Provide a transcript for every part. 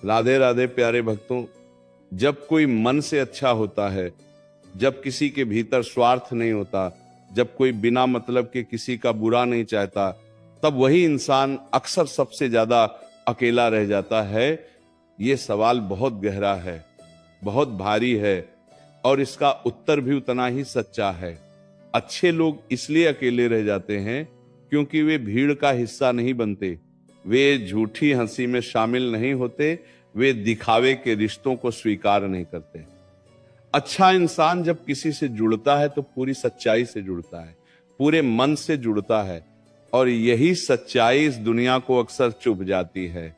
राधे राधे प्यारे भक्तों। जब कोई मन से अच्छा होता है, जब किसी के भीतर स्वार्थ नहीं होता, जब कोई बिना मतलब के किसी का बुरा नहीं चाहता, तब वही इंसान अक्सर सबसे ज्यादा अकेला रह जाता है। ये सवाल बहुत गहरा है, बहुत भारी है और इसका उत्तर भी उतना ही सच्चा है। अच्छे लोग इसलिए अकेले रह जाते हैं क्योंकि वे भीड़ का हिस्सा नहीं बनते, वे झूठी हंसी में शामिल नहीं होते, वे दिखावे के रिश्तों को स्वीकार नहीं करते। अच्छा इंसान जब किसी से जुड़ता है तो पूरी सच्चाई से जुड़ता है, पूरे मन से जुड़ता है और यही सच्चाई इस दुनिया को अक्सर चुभ जाती है।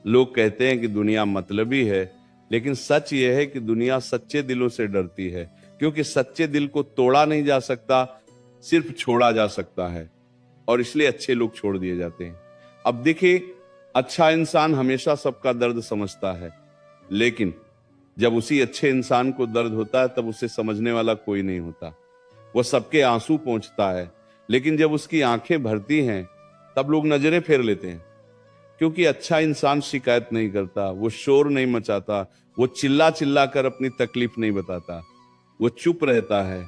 लोग कहते हैं कि दुनिया मतलबी है, लेकिन सच यह है कि दुनिया सच्चे दिलों से डरती है, क्योंकि सच्चे दिल को तोड़ा नहीं जा सकता, सिर्फ छोड़ा जा सकता है और इसलिए अच्छे लोग छोड़ दिए जाते हैं। अब देखिए, अच्छा इंसान हमेशा सबका दर्द समझता है, लेकिन जब उसी अच्छे इंसान को दर्द होता है तब उसे समझने वाला कोई नहीं होता। वह सबके आंसू पोंछता है, लेकिन जब उसकी आंखें भरती हैं तब लोग नजरें फेर लेते हैं। क्योंकि अच्छा इंसान शिकायत नहीं करता, वो शोर नहीं मचाता, वो चिल्ला चिल्ला कर अपनी तकलीफ नहीं बताता, वो चुप रहता है,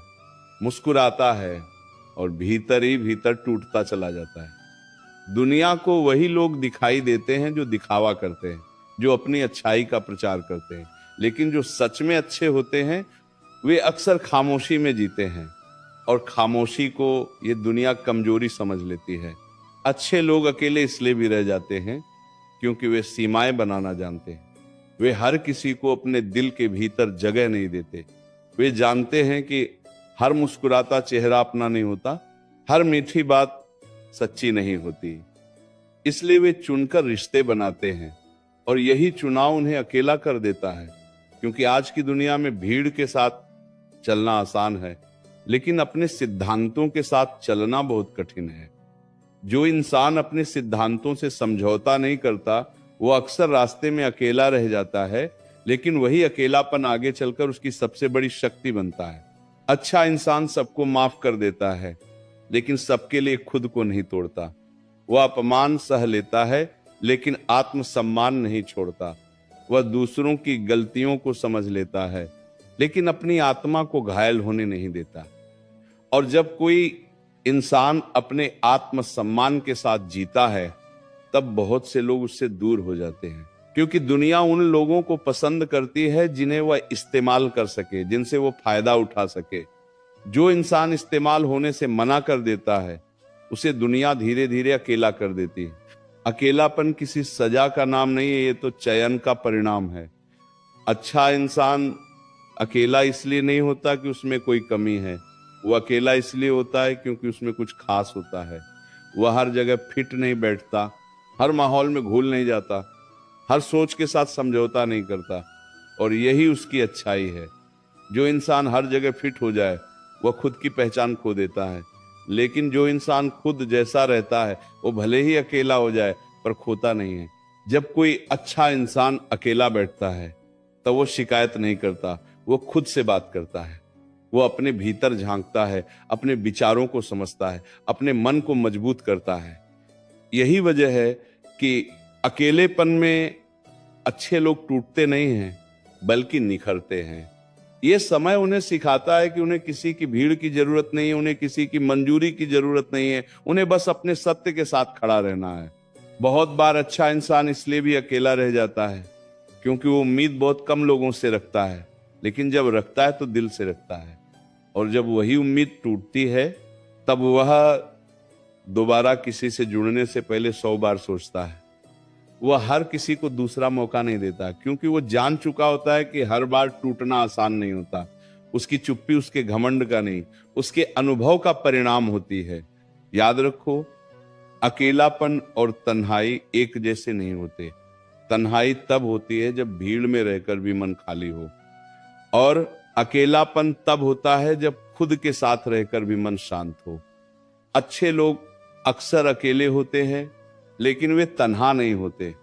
मुस्कुराता है और भीतर ही भीतर टूटता चला जाता है। दुनिया को वही लोग दिखाई देते हैं जो दिखावा करते हैं, जो अपनी अच्छाई का प्रचार करते हैं, लेकिन जो सच में अच्छे होते हैं वे अक्सर खामोशी में जीते हैं और खामोशी को ये दुनिया कमजोरी समझ लेती है। अच्छे लोग अकेले इसलिए भी रह जाते हैं क्योंकि वे सीमाएं बनाना जानते हैं। वे हर किसी को अपने दिल के भीतर जगह नहीं देते। वे जानते हैं कि हर मुस्कुराता चेहरा अपना नहीं होता, हर मीठी बात सच्ची नहीं होती। इसलिए वे चुनकर रिश्ते बनाते हैं और यही चुनाव उन्हें अकेला कर देता है। क्योंकि आज की दुनिया में भीड़ के साथ चलना आसान है, लेकिन अपने सिद्धांतों के साथ चलना बहुत कठिन है। जो इंसान अपने सिद्धांतों से समझौता नहीं करता वो अक्सर रास्ते में अकेला रह जाता है, लेकिन वही अकेलापन आगे चलकर उसकी सबसे बड़ी शक्ति बनता है। अच्छा इंसान सबको माफ कर देता है, लेकिन सबके लिए खुद को नहीं तोड़ता। वह अपमान सह लेता है, लेकिन आत्मसम्मान नहीं छोड़ता। वह दूसरों की गलतियों को समझ लेता है, लेकिन अपनी आत्मा को घायल होने नहीं देता। और जब कोई इंसान अपने आत्मसम्मान के साथ जीता है तब बहुत से लोग उससे दूर हो जाते हैं, क्योंकि दुनिया उन लोगों को पसंद करती है जिन्हें वह इस्तेमाल कर सके, जिनसे वो फायदा उठा सके। जो इंसान इस्तेमाल होने से मना कर देता है उसे दुनिया धीरे धीरे अकेला कर देती है। अकेलापन किसी सजा का नाम नहीं है, ये तो चयन का परिणाम है। अच्छा इंसान अकेला इसलिए नहीं होता कि उसमें कोई कमी है, वो अकेला इसलिए होता है क्योंकि उसमें कुछ खास होता है। वह हर जगह फिट नहीं बैठता, हर माहौल में घुल नहीं जाता, हर सोच के साथ समझौता नहीं करता, और यही उसकी अच्छाई है। जो इंसान हर जगह फिट हो जाए वह खुद की पहचान खो देता है, लेकिन जो इंसान खुद जैसा रहता है वो भले ही अकेला हो जाए पर खोता नहीं है। जब कोई अच्छा इंसान अकेला बैठता है तो वो शिकायत नहीं करता, वो खुद से बात करता है, वो अपने भीतर झांकता है, अपने विचारों को समझता है, अपने मन को मजबूत करता है। यही वजह है कि अकेलेपन में अच्छे लोग टूटते नहीं हैं बल्कि निखरते हैं। ये समय उन्हें सिखाता है कि उन्हें किसी की भीड़ की जरूरत नहीं है, उन्हें किसी की मंजूरी की जरूरत नहीं है, उन्हें बस अपने सत्य के साथ खड़ा रहना है। बहुत बार अच्छा इंसान इसलिए भी अकेला रह जाता है क्योंकि वो उम्मीद बहुत कम लोगों से रखता है, लेकिन जब रखता है तो दिल से रखता है, और जब वही उम्मीद टूटती है तब वह दोबारा किसी से जुड़ने से पहले 100 बार सोचता है। वह हर किसी को दूसरा मौका नहीं देता, क्योंकि वो जान चुका होता है कि हर बार टूटना आसान नहीं होता। उसकी चुप्पी उसके घमंड का नहीं, उसके अनुभव का परिणाम होती है। याद रखो, अकेलापन और तन्हाई एक जैसे नहीं होते। तन्हाई तब होती है जब भीड़ में रहकर भी मन खाली हो, और अकेलापन तब होता है जब खुद के साथ रहकर भी मन शांत हो। अच्छे लोग अक्सर अकेले होते हैं, लेकिन वे तन्हा नहीं होते।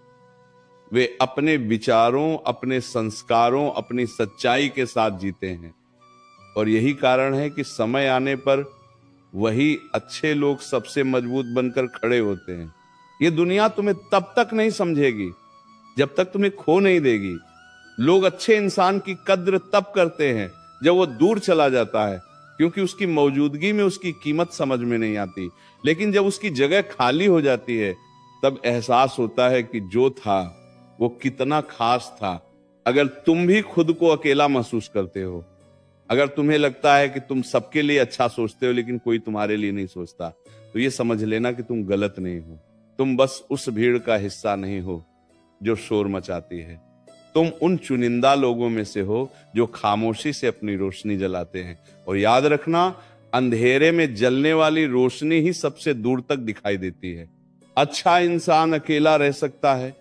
वे अपने विचारों, अपने संस्कारों, अपनी सच्चाई के साथ जीते हैं, और यही कारण है कि समय आने पर वही अच्छे लोग सबसे मजबूत बनकर खड़े होते हैं। ये दुनिया तुम्हें तब तक नहीं समझेगी जब तक तुम्हें खो नहीं देगी। लोग अच्छे इंसान की कद्र तब करते हैं जब वो दूर चला जाता है, क्योंकि उसकी मौजूदगी में उसकी कीमत समझ में नहीं आती। लेकिन जब उसकी जगह खाली हो जाती है, तब एहसास होता है कि जो था वो कितना खास था। अगर तुम भी खुद को अकेला महसूस करते हो, अगर तुम्हें लगता है कि तुम सबके लिए अच्छा सोचते हो लेकिन कोई तुम्हारे लिए नहीं सोचता, तो ये समझ लेना कि तुम गलत नहीं हो। तुम बस उस भीड़ का हिस्सा नहीं हो जो शोर मचाती है। तुम उन चुनिंदा लोगों में से हो जो खामोशी से अपनी रोशनी जलाते हैं। और याद रखना, अंधेरे में जलने वाली रोशनी ही सबसे दूर तक दिखाई देती है। अच्छा इंसान अकेला रह सकता है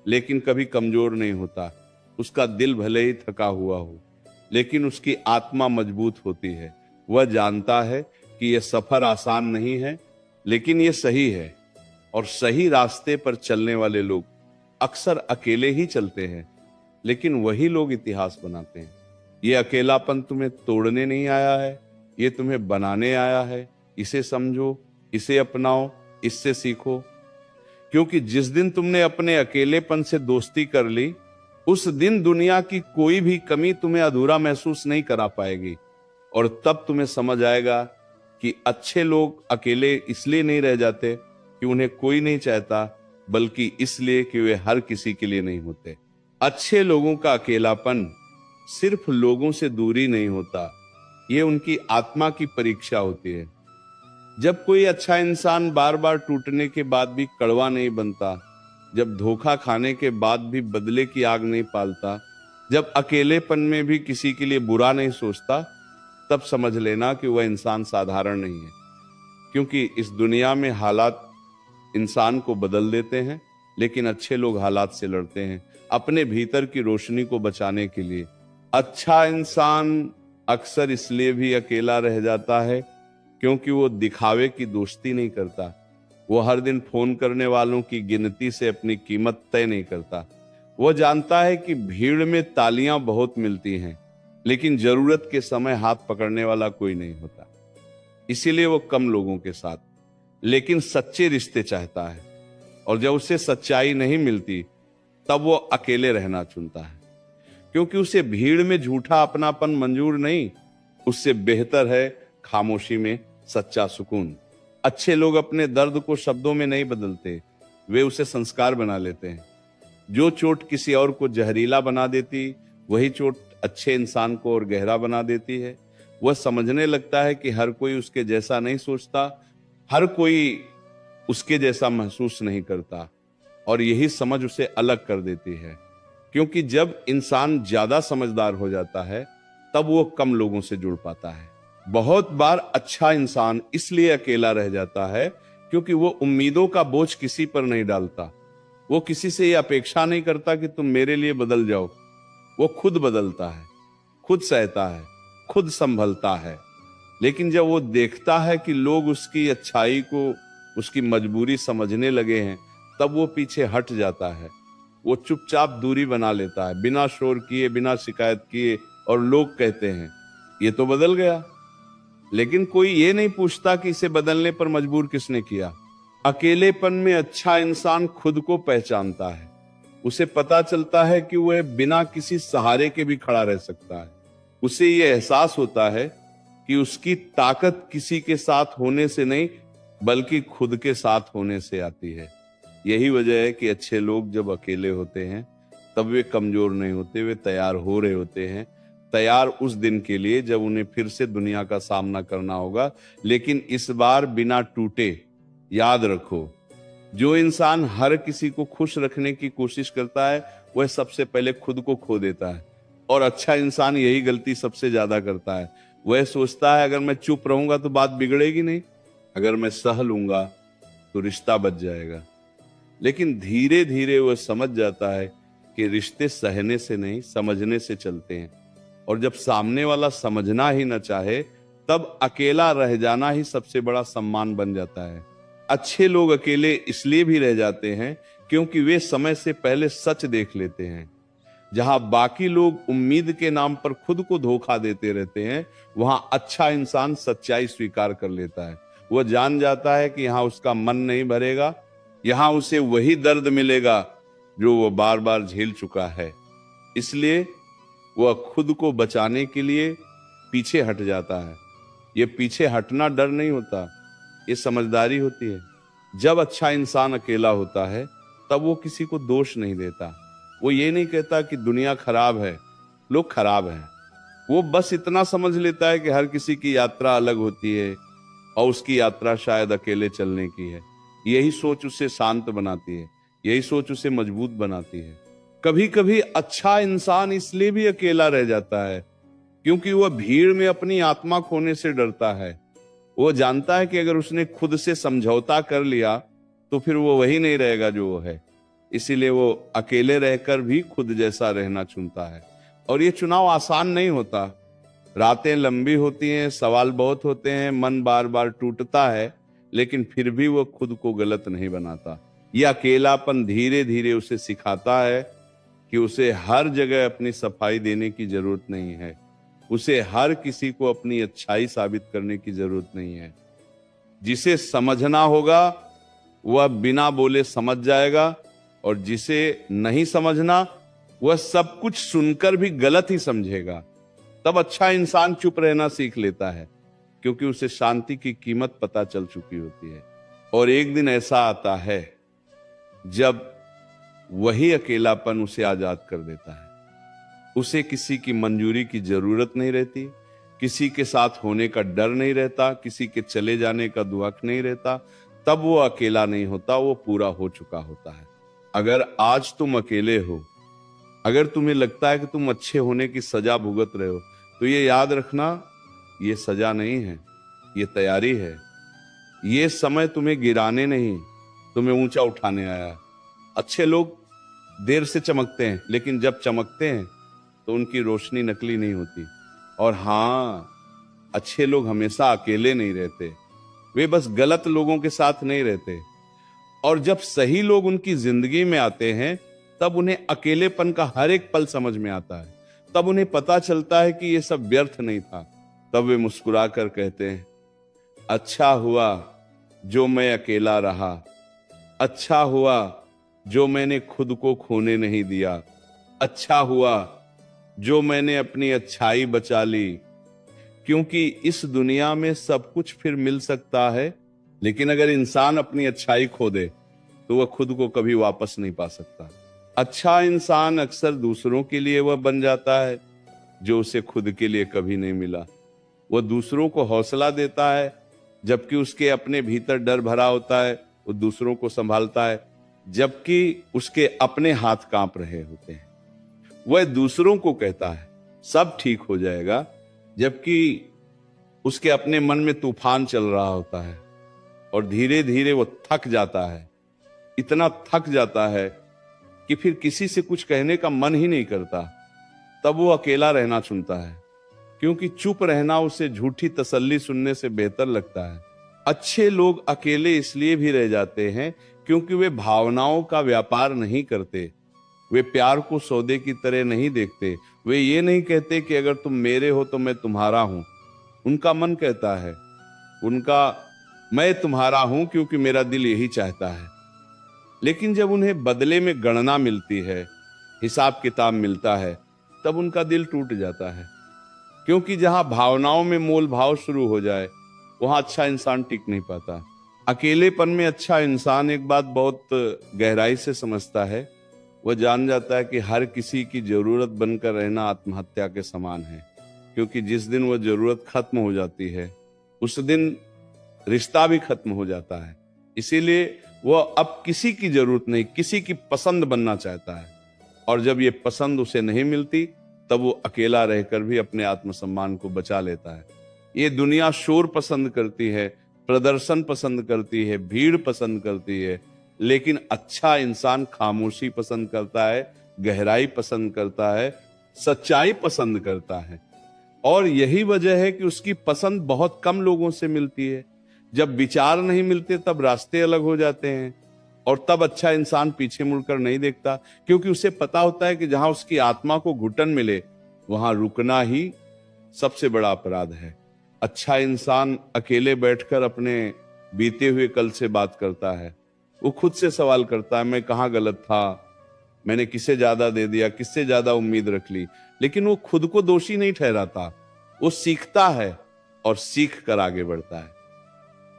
लेकिन कभी कमजोर नहीं होता। उसका दिल भले ही थका हुआ हो, लेकिन उसकी आत्मा मजबूत होती है। वह जानता है कि यह सफर आसान नहीं है, लेकिन यह सही है। और सही रास्ते पर चलने वाले लोग अक्सर अकेले ही चलते हैं, लेकिन वही लोग इतिहास बनाते हैं। यह अकेलापन तुम्हें तोड़ने नहीं आया है, यह तुम्हें बनाने आया है। इसे समझो, इसे अपनाओ, इससे सीखो। क्योंकि जिस दिन तुमने अपने अकेलेपन से दोस्ती कर ली, उस दिन दुनिया की कोई भी कमी तुम्हें अधूरा महसूस नहीं करा पाएगी। और तब तुम्हें समझ आएगा कि अच्छे लोग अकेले इसलिए नहीं रह जाते कि उन्हें कोई नहीं चाहता, बल्कि इसलिए कि वे हर किसी के लिए नहीं होते। अच्छे लोगों का अकेलापन सिर्फ लोगों से दूरी नहीं होता, ये उनकी आत्मा की परीक्षा होती है। जब कोई अच्छा इंसान बार बार टूटने के बाद भी कड़वा नहीं बनता, जब धोखा खाने के बाद भी बदले की आग नहीं पालता, जब अकेलेपन में भी किसी के लिए बुरा नहीं सोचता, तब समझ लेना कि वह इंसान साधारण नहीं है। क्योंकि इस दुनिया में हालात इंसान को बदल देते हैं, लेकिन अच्छे लोग हालात से लड़ते हैं अपने भीतर की रोशनी को बचाने के लिए। अच्छा इंसान अक्सर इसलिए भी अकेला रह जाता है क्योंकि वो दिखावे की दोस्ती नहीं करता। वो हर दिन फोन करने वालों की गिनती से अपनी कीमत तय नहीं करता। वो जानता है कि भीड़ में तालियां बहुत मिलती हैं, लेकिन जरूरत के समय हाथ पकड़ने वाला कोई नहीं होता। इसीलिए वो कम लोगों के साथ लेकिन सच्चे रिश्ते चाहता है। और जब उसे सच्चाई नहीं मिलती, तब वो अकेले रहना चुनता है, क्योंकि उसे भीड़ में झूठा अपनापन मंजूर नहीं। उससे बेहतर है खामोशी में सच्चा सुकून। अच्छे लोग अपने दर्द को शब्दों में नहीं बदलते, वे उसे संस्कार बना लेते हैं। जो चोट किसी और को जहरीला बना देती, वही चोट अच्छे इंसान को और गहरा बना देती है। वह समझने लगता है कि हर कोई उसके जैसा नहीं सोचता, हर कोई उसके जैसा महसूस नहीं करता, और यही समझ उसे अलग कर देती है। क्योंकि जब इंसान ज्यादा समझदार हो जाता है, तब वो कम लोगों से जुड़ पाता है। बहुत बार अच्छा इंसान इसलिए अकेला रह जाता है क्योंकि वो उम्मीदों का बोझ किसी पर नहीं डालता। वो किसी से ये अपेक्षा नहीं करता कि तुम मेरे लिए बदल जाओ। वो खुद बदलता है, खुद सहता है, खुद संभलता है। लेकिन जब वो देखता है कि लोग उसकी अच्छाई को, उसकी मजबूरी समझने लगे हैं, तब वो पीछे हट जाता है। वो चुपचाप दूरी बना लेता है, बिना शोर किए, बिना शिकायत किए। और लोग कहते हैं ये तो बदल गया, लेकिन कोई ये नहीं पूछता कि इसे बदलने पर मजबूर किसने किया। अकेलेपन में अच्छा इंसान खुद को पहचानता है। उसे पता चलता है कि वह बिना किसी सहारे के भी खड़ा रह सकता है। उसे यह एहसास होता है कि उसकी ताकत किसी के साथ होने से नहीं, बल्कि खुद के साथ होने से आती है। यही वजह है कि अच्छे लोग जब अकेले होते हैं, तब वे कमजोर नहीं होते, वे तैयार हो रहे होते हैं। तैयार उस दिन के लिए जब उन्हें फिर से दुनिया का सामना करना होगा, लेकिन इस बार बिना टूटे। याद रखो, जो इंसान हर किसी को खुश रखने की कोशिश करता है, वह सबसे पहले खुद को खो देता है। और अच्छा इंसान यही गलती सबसे ज्यादा करता है। वह सोचता है अगर मैं चुप रहूंगा तो बात बिगड़ेगी नहीं, अगर मैं सह लूंगा तो रिश्ता बच जाएगा। लेकिन धीरे धीरे वह समझ जाता है कि रिश्ते सहने से नहीं, समझने से चलते हैं। और जब सामने वाला समझना ही न चाहे, तब अकेला रह जाना ही सबसे बड़ा सम्मान बन जाता है। अच्छे लोग अकेले इसलिए भी रह जाते हैं क्योंकि वे समय से पहले सच देख लेते हैं। जहां बाकी लोग उम्मीद के नाम पर खुद को धोखा देते रहते हैं, वहां अच्छा इंसान सच्चाई स्वीकार कर लेता है। वह जान जाता है कि यहां उसका मन नहीं भरेगा, यहां उसे वही दर्द मिलेगा जो वो बार बार झेल चुका है। इसलिए वह खुद को बचाने के लिए पीछे हट जाता है। ये पीछे हटना डर नहीं होता, ये समझदारी होती है। जब अच्छा इंसान अकेला होता है तब वो किसी को दोष नहीं देता। वो ये नहीं कहता कि दुनिया खराब है, लोग खराब हैं। वो बस इतना समझ लेता है कि हर किसी की यात्रा अलग होती है और उसकी यात्रा शायद अकेले चलने की है। यही सोच उसे शांत बनाती है, यही सोच उसे मजबूत बनाती है। कभी कभी अच्छा इंसान इसलिए भी अकेला रह जाता है क्योंकि वह भीड़ में अपनी आत्मा खोने से डरता है। वो जानता है कि अगर उसने खुद से समझौता कर लिया तो फिर वो वही नहीं रहेगा जो वो है। इसीलिए वो अकेले रहकर भी खुद जैसा रहना चुनता है। और ये चुनाव आसान नहीं होता। रातें लंबी होती हैं, सवाल बहुत होते हैं, मन बार बार टूटता है, लेकिन फिर भी वो खुद को गलत नहीं बनाता। ये अकेलापन धीरे धीरे उसे सिखाता है कि उसे हर जगह अपनी सफाई देने की जरूरत नहीं है, उसे हर किसी को अपनी अच्छाई साबित करने की जरूरत नहीं है। जिसे समझना होगा वह बिना बोले समझ जाएगा, और जिसे नहीं समझना वह सब कुछ सुनकर भी गलत ही समझेगा। तब अच्छा इंसान चुप रहना सीख लेता है क्योंकि उसे शांति की कीमत पता चल चुकी होती है। और एक दिन ऐसा आता है जब वही अकेलापन उसे आजाद कर देता है। उसे किसी की मंजूरी की जरूरत नहीं रहती, किसी के साथ होने का डर नहीं रहता, किसी के चले जाने का दुख नहीं रहता। तब वो अकेला नहीं होता, वो पूरा हो चुका होता है। अगर आज तुम अकेले हो, अगर तुम्हें लगता है कि तुम अच्छे होने की सजा भुगत रहे हो, तो ये याद रखना, ये सजा नहीं है, ये तैयारी है। ये समय तुम्हें गिराने नहीं, तुम्हें ऊंचा उठाने आया। अच्छे लोग देर से चमकते हैं, लेकिन जब चमकते हैं तो उनकी रोशनी नकली नहीं होती। और हाँ, अच्छे लोग हमेशा अकेले नहीं रहते, वे बस गलत लोगों के साथ नहीं रहते। और जब सही लोग उनकी जिंदगी में आते हैं तब उन्हें अकेलेपन का हर एक पल समझ में आता है। तब उन्हें पता चलता है कि ये सब व्यर्थ नहीं था। तब वे मुस्कुरा कर कहते हैं, अच्छा हुआ जो मैं अकेला रहा, अच्छा हुआ जो मैंने खुद को खोने नहीं दिया, अच्छा हुआ जो मैंने अपनी अच्छाई बचा ली। क्योंकि इस दुनिया में सब कुछ फिर मिल सकता है, लेकिन अगर इंसान अपनी अच्छाई खो दे तो वह खुद को कभी वापस नहीं पा सकता। अच्छा इंसान अक्सर दूसरों के लिए वह बन जाता है जो उसे खुद के लिए कभी नहीं मिला। वह दूसरों को हौसला देता है, जबकि उसके अपने भीतर डर भरा होता है। वो दूसरों को संभालता है जबकि उसके अपने हाथ कांप रहे होते हैं। वह दूसरों को कहता है सब ठीक हो जाएगा, जबकि उसके अपने मन में तूफान चल रहा होता है। और धीरे धीरे वो थक जाता है, इतना थक जाता है कि फिर किसी से कुछ कहने का मन ही नहीं करता। तब वो अकेला रहना चुनता है, क्योंकि चुप रहना उसे झूठी तसल्ली सुनने से बेहतर लगता है। अच्छे लोग अकेले इसलिए भी रह जाते हैं क्योंकि वे भावनाओं का व्यापार नहीं करते। वे प्यार को सौदे की तरह नहीं देखते। वे ये नहीं कहते कि अगर तुम मेरे हो तो मैं तुम्हारा हूं। उनका मन कहता है, उनका मैं तुम्हारा हूं क्योंकि मेरा दिल यही चाहता है। लेकिन जब उन्हें बदले में गणना मिलती है, हिसाब किताब मिलता है, तब उनका दिल टूट जाता है। क्योंकि जहां भावनाओं में मोल भाव शुरू हो जाए वहां अच्छा इंसान टिक नहीं पाता। अकेलेपन में अच्छा इंसान एक बात बहुत गहराई से समझता है। वह जान जाता है कि हर किसी की जरूरत बनकर रहना आत्महत्या के समान है। क्योंकि जिस दिन वह जरूरत खत्म हो जाती है उस दिन रिश्ता भी खत्म हो जाता है। इसीलिए वह अब किसी की जरूरत नहीं, किसी की पसंद बनना चाहता है। और जब ये पसंद उसे नहीं मिलती तब वो अकेला रहकर भी अपने आत्मसम्मान को बचा लेता है। ये दुनिया शोर पसंद करती है, प्रदर्शन पसंद करती है, भीड़ पसंद करती है, लेकिन अच्छा इंसान खामोशी पसंद करता है, गहराई पसंद करता है, सच्चाई पसंद करता है। और यही वजह है कि उसकी पसंद बहुत कम लोगों से मिलती है। जब विचार नहीं मिलते तब रास्ते अलग हो जाते हैं। और तब अच्छा इंसान पीछे मुड़कर नहीं देखता, क्योंकि उसे पता होता है कि जहां उसकी आत्मा को घुटन मिले वहां रुकना ही सबसे बड़ा अपराध है। अच्छा इंसान अकेले बैठकर अपने बीते हुए कल से बात करता है। वो खुद से सवाल करता है, मैं कहाँ गलत था, मैंने किसे ज्यादा दे दिया, किससे ज्यादा उम्मीद रख ली, लेकिन वो खुद को दोषी नहीं ठहराता। वो सीखता है और सीख कर आगे बढ़ता है।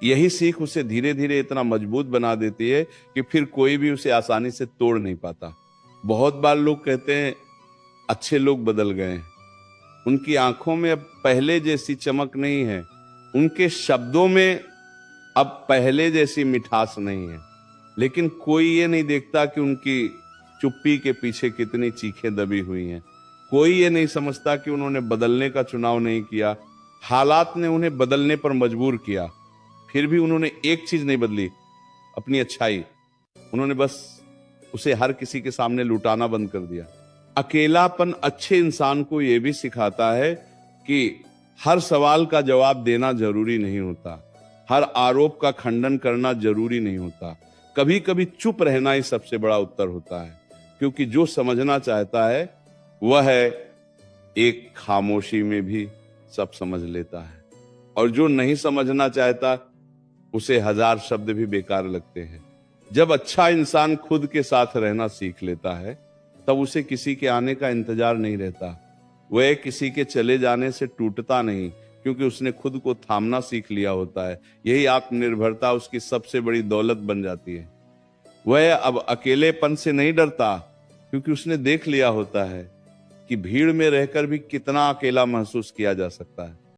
यही सीख उसे धीरे धीरे इतना मजबूत बना देती है कि फिर कोई भी उसे आसानी से तोड़ नहीं पाता। बहुत बार लोग कहते हैं अच्छे लोग बदल गए हैं, उनकी आंखों में अब पहले जैसी चमक नहीं है, उनके शब्दों में अब पहले जैसी मिठास नहीं है, लेकिन कोई ये नहीं देखता कि उनकी चुप्पी के पीछे कितनी चीखें दबी हुई हैं। कोई ये नहीं समझता कि उन्होंने बदलने का चुनाव नहीं किया, हालात ने उन्हें बदलने पर मजबूर किया, फिर भी उन्होंने एक चीज नहीं बदली, अपनी अच्छाई। उन्होंने बस उसे हर किसी के सामने लुटाना बंद कर दिया। अकेलापन अच्छे इंसान को यह भी सिखाता है कि हर सवाल का जवाब देना जरूरी नहीं होता, हर आरोप का खंडन करना जरूरी नहीं होता। कभी कभी चुप रहना ही सबसे बड़ा उत्तर होता है, क्योंकि जो समझना चाहता है वह एक खामोशी में भी सब समझ लेता है, और जो नहीं समझना चाहता उसे हजार शब्द भी बेकार लगते हैं। जब अच्छा इंसान खुद के साथ रहना सीख लेता है, तब उसे किसी के आने का इंतजार नहीं रहता। वह किसी के चले जाने से टूटता नहीं, क्योंकि उसने खुद को थामना सीख लिया होता है। यही आत्मनिर्भरता उसकी सबसे बड़ी दौलत बन जाती है। वह अब अकेलेपन से नहीं डरता, क्योंकि उसने देख लिया होता है कि भीड़ में रहकर भी कितना अकेला महसूस किया जा सकता है।